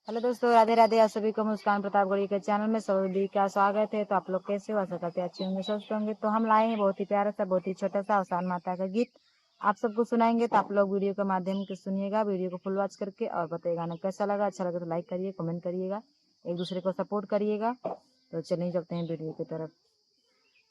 Hello दोस्तों, राधे राधे। आप सभी को मुस्कान प्रतापगढ़ी के चैनल में सभी का स्वागत है। तो आप लोग कैसे हो? आशा करते हैं अच्छे होंगे, स्वस्थ होंगे। तो हम लाए हैं बहुत ही प्यारा सा, बहुत ही छोटा सा आसान माता का गीत आप सबको सुनाएंगे। तो आप लोग वीडियो के माध्यम से सुनिएगा, वीडियो को फुल वॉच करके, और बताइए गाना कैसा लगा। अच्छा लगा तो लाइक करिए, कमेंट करिएगा, एक दूसरे को सपोर्ट करिएगा। तो चलिए चलते हैं वीडियो की तरफ।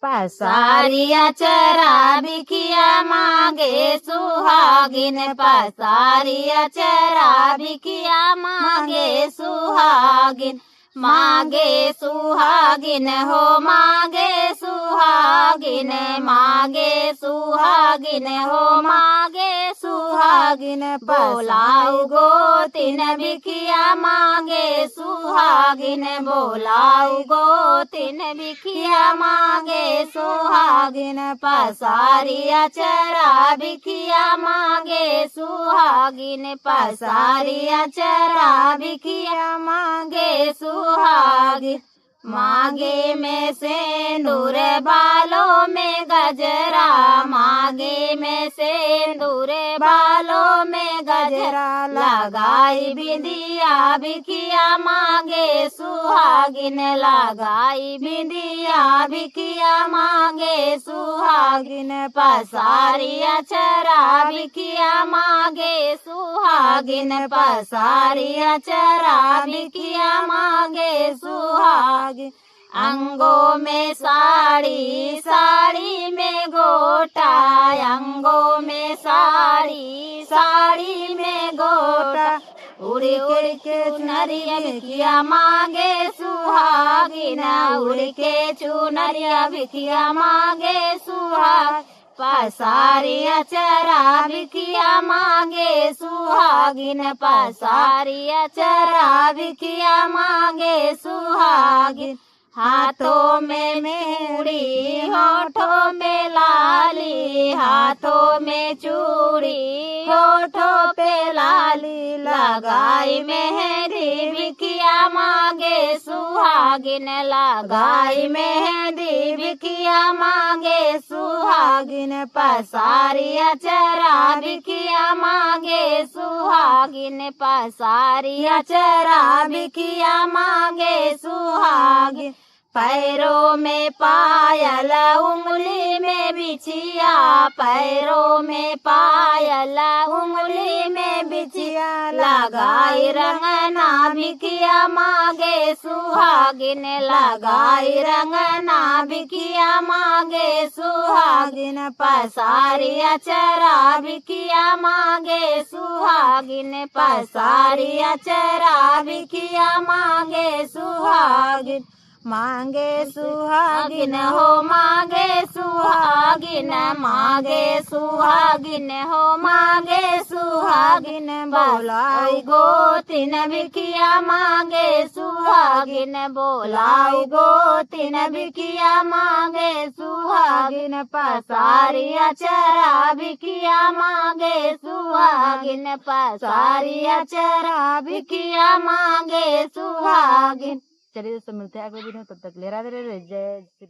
पसारिया चरा बिखिया मांगे सुहागिन, पसारिया चरा बिखिया मांगे सुहागिन, मांगे सुहागिन हो मांगे सुहागिन, मांगे सुहागिन हो मांगे सुहागिन, बोलाऊ गोतिन बिखिया मांगे सुहागिन, बोलाऊ गोतिन बिखिया मांगे सुहागिन, पसारिया चरा बिखिया मांगे सुहागिन, पसारिया चरा बिखिया मांगे सुहागिन, मांगे में सिंदूर बालों में गजरा, मांगे में सिंदूर बालों में गजरा, लगाई बिंदिया बिखिया मांगे सुहागिन, लगाई बिंदिया बिखिया मांगे सुहागिन, पसारिया चरा बिखिया मांगे सुहागिन, पसारिया चरा बिखिया मांगे सुहागिन, अंगों में साड़ी साड़ी में गोटा, अंगों में साड़ी साड़ी में गोटा, उड़ी उड़ी के चुनरिया बिखिया मांगे सुहागिन, उड़ी के चुनरिया बिखिया मांगे सुहागिन, पसारिया चरा बिखिया मांगे सुहागिन, पसारिया चरा बिखिया मांगे सुहागिन, हाथों में मेहंदी होठों में लाली, हाथों में चूड़ी होठों पे लाली, लगाई मेहंदी बिखिया मांगे सुहागिन, लगाई मेहंदी बिखिया मांगे सुहागिन, पसारिया चरा बिखिया मांगे सुहागिन, पसारिया चरा बिखिया मांगे सुहागिन, पैरों में पायल उंगली में बिछिया, पैरों में पायल उंगली में बिछिया, लगाई रंगना बिखिया मांगे सुहागिन, लगाई रंगना बिखिया मांगे सुहागिन, पसारिया चरा बिखिया मांगे सुहागिन, पसारिया चरा बिखिया मांगे सुहागिन, मांगे सुहागिन हो मांगे सुहागिन, मांगे सुहागिन हो मांगे सुहागिन, बोलाई गोतिन बिखिया मांगे सुहागिन, बोलाई गोतिन बिखिया मांगे सुहागिन, पसारिया चरा बिखिया मांगे सुहागिन, पसारिया चरा बिखिया मांगे सुहागिन। चलिए दोस्तों, मिलते हैं अगले वीडियो में। तब तक ले राधे राधे, जय श्री